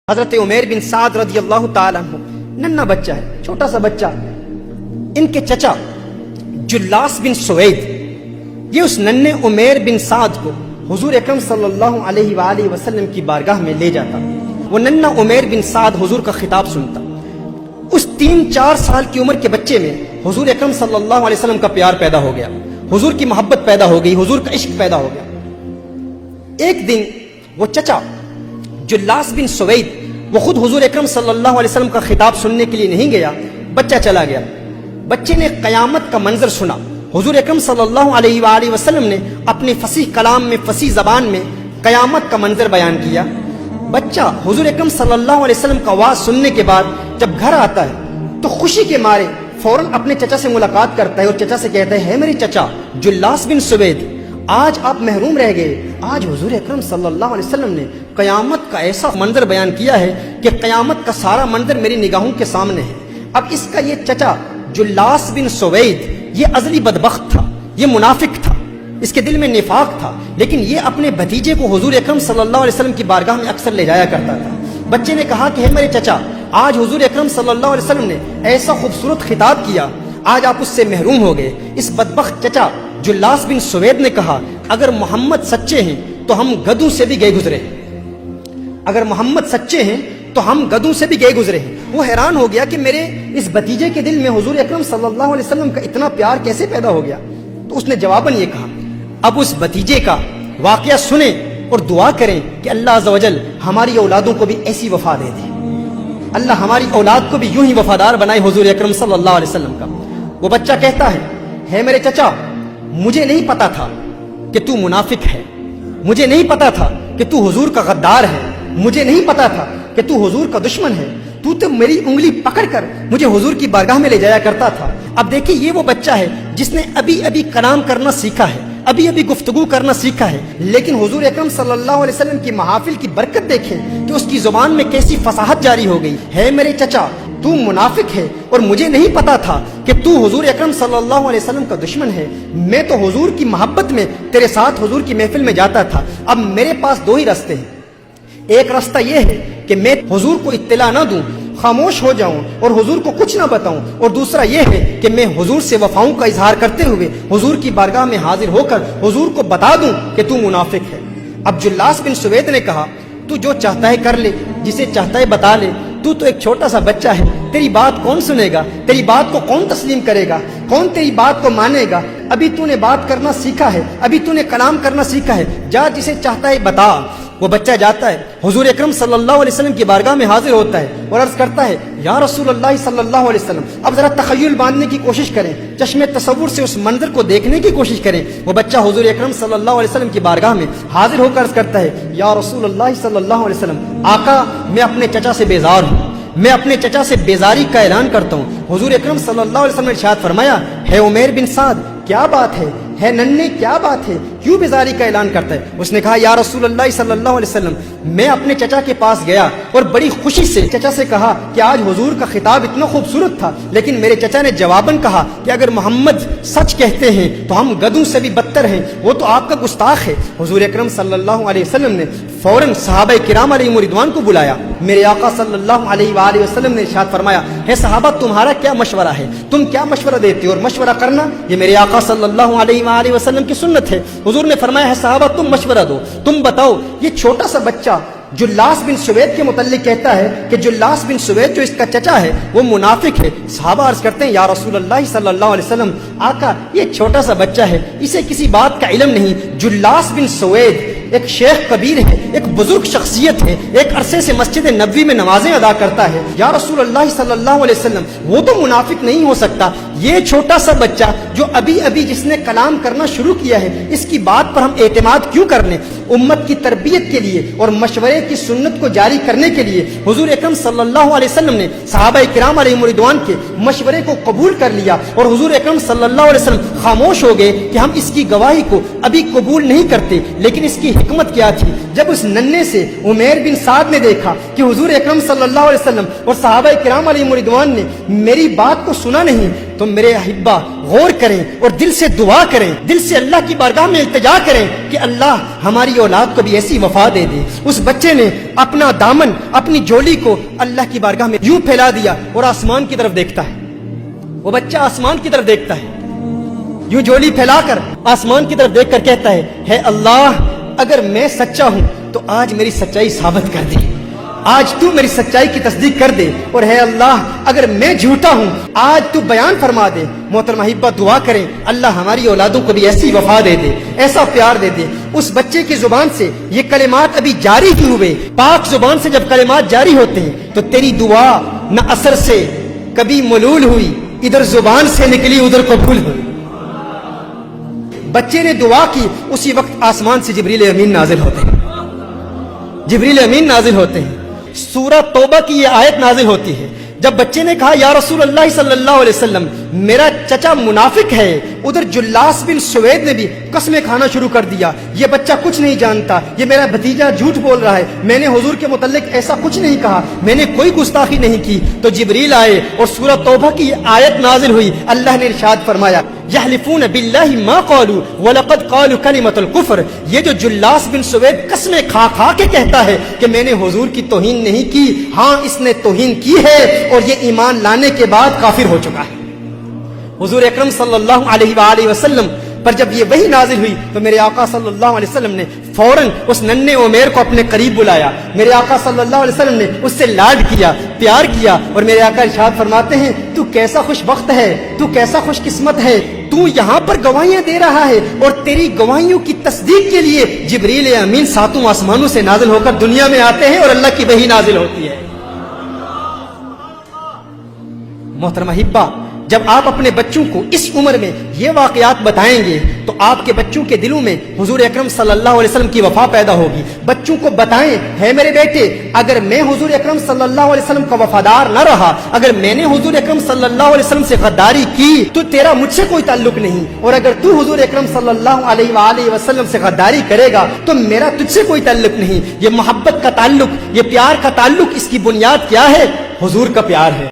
حضرت عمیر بن سعد رضی اللہ تعالیٰ عنہ ننھا بچہ ہے، چھوٹا سا بچہ. ان کے چچا جلاس بن سوید یہ اس ننھے عمیر بن سعد کو حضور اکرم صلی اللہ علیہ وآلہ وسلم کی بارگاہ میں لے جاتا. وہ ننھا عمیر بن سعد حضور کا خطاب سنتا. اس 3-4 سال کی عمر کے بچے میں حضور اکرم صلی اللہ علیہ وسلم کا پیار پیدا ہو گیا، حضور کی محبت پیدا ہو گئی، حضور کا عشق پیدا ہو گیا. ایک دن وہ چچا جلاس بن سوید وہ خود حضور اکرم صلی اللہ علیہ وسلم کا خطاب سننے کے لیے نہیں گیا، بچہ چلا گیا. بچے نے قیامت کا منظر سنا. حضور اکرم صلی اللہ علیہ وآلہ وسلم نے اپنے فصیح کلام میں، فصیح زبان میں قیامت کا منظر بیان کیا. بچہ حضور اکرم صلی اللہ علیہ وسلم کا آواز سننے کے بعد جب گھر آتا ہے تو خوشی کے مارے فوراً اپنے چچا سے ملاقات کرتا ہے اور چچا سے کہتا ہے میرے چچا جلاس بن سوید، آج آپ محروم رہ گئے. آج حضور اکرم صلی اللہ علیہ وسلم نے قیامت کا ایسا منظر بیان کیا ہے کہ قیامت کا سارا منظر میری نگاہوں کے سامنے ہے. اب اس کا یہ چچا جلاس بن سوید یہ ازلی بدبخت تھا، یہ منافق تھا، اس کے دل میں نفاق تھا، لیکن یہ اپنے بھتیجے کو حضور اکرم صلی اللہ علیہ وسلم کی بارگاہ میں اکثر لے جایا کرتا تھا. بچے نے کہا کہ ہے میرے چچا، آج حضور اکرم صلی اللہ علیہ وسلم نے ایسا خوبصورت خطاب کیا، آج آپ اس سے محروم ہو گئے. اس بدبخت چچا جلاس بن سوید نے کہا اگر محمد سچے ہیں تو ہم گدھوں سے بھی گئے گزرے ہیں. اگر محمد سچے ہیں تو ہم گدھوں سے بھی گئے گزرے ہیں. وہ حیران ہو گیا کہ میرے اس بھتیجے کے دل میں حضور اکرم صلی اللہ علیہ وسلم کا اتنا پیار کیسے پیدا ہو گیا. تو اس نے جواباً یہ کہا اب اس بھتیجے کا واقعہ سنیں اور دعا کریں کہ اللہ عز و جل ہماری اولادوں کو بھی ایسی وفا دے دے، اللہ ہماری اولاد کو بھی یوں ہی وفادار بنائے حضور اکرم صلی اللہ علیہ وسلم کا. وہ بچہ کہتا ہے میرے چچا، مجھے نہیں پتا تھا کہ تو منافق ہے، مجھے نہیں پتا تھا کہ تو حضور کا غدار ہے، مجھے نہیں پتا تھا کہ تو حضور کا دشمن ہے. تو میری انگلی پکڑ کر مجھے حضور کی بارگاہ میں لے جایا کرتا تھا. اب دیکھیں یہ وہ بچہ ہے جس نے ابھی کلام کرنا سیکھا ہے، ابھی گفتگو کرنا سیکھا ہے، لیکن حضور اکرم صلی اللہ علیہ وسلم کی محافل کی برکت دیکھیں کہ اس کی زبان میں کیسی فصاحت جاری ہو گئی. ہے میرے چچا، تو منافق ہے اور مجھے نہیں پتا تھا کہ تو حضور اکرم صلی اللہ علیہ وسلم کا دشمن ہے. میں تو حضور کی محبت میں تیرے ساتھ حضور کی محفل میں جاتا تھا. اب میرے پاس 2 ہی راستے ہیں. ایک راستہ یہ ہے کہ میں حضور کو اطلاع نہ دوں، خاموش ہو جاؤں اور حضور کو کچھ نہ بتاؤں، اور دوسرا یہ ہے کہ میں حضور سے وفاؤں کا اظہار کرتے ہوئے حضور کی بارگاہ میں حاضر ہو کر حضور کو بتا دوں کہ تو منافق ہے. اب جلاس بن سوید نے کہا تو جو چاہتا ہے کر لے، جسے چاہتا ہے بتا لے، تو ایک چھوٹا سا بچہ ہے، تیری بات کون سنے گا، تیری بات کو کون تسلیم کرے گا، کون تیری بات کو مانے گا. ابھی تو نے بات کرنا سیکھا ہے، ابھی تو نے کلام کرنا سیکھا ہے، جا جسے چاہتا ہے بتا. وہ بچہ جاتا ہے، حضور اکرم صلی اللہ علیہ وسلم کی بارگاہ میں حاضر ہوتا ہے اور عرض کرتا ہے یا رسول اللہ صلی اللہ علیہ وسلم. اب ذرا تخیل باندھنے کی کوشش کریں، چشم تصور سے اس منظر کو دیکھنے کی کوشش کریں. وہ بچہ حضور اکرم صلی اللہ علیہ وسلم کی بارگاہ میں حاضر ہو کر عرض کرتا ہے یا رسول اللہ صلی اللہ علیہ وسلم، آقا میں اپنے چچا سے بیزار ہوں، میں اپنے چچا سے بیزاری کا اعلان کرتا ہوں. حضور اکرم صلی اللہ علیہ وسلم نے ارشاد فرمایا ہے عمیر بن سعد، کیا بات ہے ننھے، کیا بات ہے، کیوں بیزاری کا اعلان کرتا ہے. اس نے کہا یا رسول اللہ صلی اللہ علیہ وسلم، میں اپنے چچا کے پاس گیا اور بڑی خوشی سے چچا سے کہا کہ آج حضور کا خطاب اتنا خوبصورت تھا، لیکن میرے چچا نے جواباً کہا کہ اگر محمد سچ کہتے ہیں تو ہم گدھوں سے بھی بدتر ہیں، وہ تو آپ کا گستاخ ہے. حضور اکرم صلی اللہ علیہ وسلم نے فوراً صحابہ کرام علیہ رضوان کو بلایا. میرے آقا صلی اللہ علیہ وآلہ وسلم نے ارشاد فرمایا ہے صحابہ تمہارا کیا مشورہ ہے، تم کیا مشورہ دیتے ہو؟ اور مشورہ کرنا یہ میرے آقا صلی اللہ علیہ وآلہ وسلم کی سنت ہے. حضور نے فرمایا ہے صحابہ تم مشورہ دو، تم بتاؤ. یہ چھوٹا سا بچہ جلاس بن سوید کے متعلق کہتا ہے کہ جلاس بن سوید جو اس کا چچا ہے وہ منافق ہے. صحابہ عرض کرتے ہیں یا رسول اللہ صلی اللہ علیہ وسلم، آقا یہ چھوٹا سا بچہ ہے، اسے کسی بات کا علم نہیں. جلاس بن سوید ایک شیخ کبیر ہے، ایک بزرگ شخصیت ہے، ایک عرصے سے مسجد نبوی میں نمازیں ادا کرتا ہے. یا رسول اللہ صلی اللہ علیہ وسلم وہ تو منافق نہیں ہو سکتا. یہ چھوٹا سا بچہ جو ابھی جس نے کلام کرنا شروع کیا ہے، اس کی بات پر ہم اعتماد کیوں کر لیں؟ امت کی تربیت کے لیے اور مشورے کی سنت کو جاری کرنے کے لیے حضور اکرم صلی اللہ علیہ وسلم نے صحابہ کرام علیہ رضوان کے مشورے کو قبول کر لیا اور حضور اکرم صلی اللہ علیہ وسلم خاموش ہو گئے کہ ہم اس کی گواہی کو ابھی قبول نہیں کرتے. لیکن اس کی حکمت کیا تھی؟ جب اس ننھے سے عمیر بن سعد نے دیکھا کہ حضور اکرم صلی اللہ علیہ وسلم اور صحابہ کرام علیہ رضوان نے میری بات کو سنا نہیں، تو میرے احبا غور کریں اور دل سے دعا کریں، دل سے اللہ کی بارگاہ میں التجا کریں کہ اللہ ہماری اولاد کو بھی ایسی وفا دے دے۔ اس بچے نے اپنا دامن، اپنی جولی کو اللہ کی بارگاہ میں یوں پھیلا دیا اور آسمان کی طرف دیکھتا ہے۔ وہ بچہ آسمان کی طرف دیکھتا ہے، یوں جولی پھیلا کر آسمان کی طرف دیکھ کر کہتا ہے اللہ اگر میں سچا ہوں تو آج میری سچائی ثابت کر دے، آج تو میری سچائی کی تصدیق کر دے، اور ہے اللہ اگر میں جھوٹا ہوں آج تو بیان فرما دے۔ محترم احبہ دعا کریں اللہ ہماری اولادوں کو بھی ایسی وفا دے دے، ایسا پیار دے دے۔ اس بچے کی زبان سے یہ کلمات ابھی جاری ہی ہوئے، پاک زبان سے جب کلمات جاری ہوتے ہیں تو تیری دعا نہ اثر سے کبھی ملول ہوئی، ادھر زبان سے نکلی ادھر قبول ہوئی۔ بچے نے دعا کی، اسی وقت آسمان سے جبریل امین نازل ہوتے ہیں، جبریل امین نازل ہوتے ہیں۔ سورہ توبہ کی یہ آیت نازل ہوتی ہے۔ جب بچے نے کہا یا رسول اللہ صلی اللہ علیہ وسلم میرا چچا منافق ہے، ادھر جلاس بن سوید نے بھی قسمیں کھانا شروع کر دیا، یہ بچہ کچھ نہیں جانتا، یہ میرا بھتیجا جھوٹ بول رہا ہے، میں نے حضور کے متعلق ایسا کچھ نہیں کہا، میں نے کوئی گستاخی نہیں کی۔ تو جبریل آئے اور سورہ توبہ کی آیت نازل ہوئی۔ اللہ نے ارشاد فرمایا یحلفون باللہ ما قالوا ولقد قالوا کلمۃ الکفر، یہ جو جلاس بن سوید قسمیں کھا کھا کے کہتا ہے کہ میں نے حضور کی توہین نہیں کی، ہاں اس نے توہین کی ہے اور یہ ایمان لانے کے بعد کافر ہو چکا ہے۔ حضور اکرم صلی اللہ علیہ وآلہ وسلم پر جب یہ وحی نازل ہوئی تو میرے آقا صلی اللہ علیہ وسلم نے فوراً اس ننھے عمیر کو اپنے قریب بلایا، میرے آقا صلی اللہ علیہ وسلم نے اس سے لاڈ کیا، پیار کیا، اور میرے آقا ارشاد فرماتے ہیں تو کیسا خوش بخت ہے، تو کیسا خوش قسمت ہے، تو یہاں پر گواہیاں دے رہا ہے اور تیری گواہیوں کی تصدیق کے لیے جبریل امین ساتوں آسمانوں سے نازل ہو کر دنیا میں آتے ہیں اور اللہ کی وحی نازل ہوتی ہے۔ محترم احبہ جب آپ اپنے بچوں کو اس عمر میں یہ واقعات بتائیں گے تو آپ کے بچوں کے دلوں میں حضور اکرم صلی اللہ علیہ وسلم کی وفا پیدا ہوگی۔ بچوں کو بتائیں ہے میرے بیٹے اگر میں حضور اکرم صلی اللہ علیہ وسلم کا وفادار نہ رہا، اگر میں نے حضور اکرم صلی اللہ علیہ وسلم سے غداری کی تو تیرا مجھ سے کوئی تعلق نہیں، اور اگر تو حضور اکرم صلی اللہ علیہ وآلہ وسلم سے غداری کرے گا تو میرا تجھ سے کوئی تعلق نہیں۔ یہ محبت کا تعلق، یہ پیار کا تعلق، اس کی بنیاد کیا ہے؟ حضور کا پیار ہے۔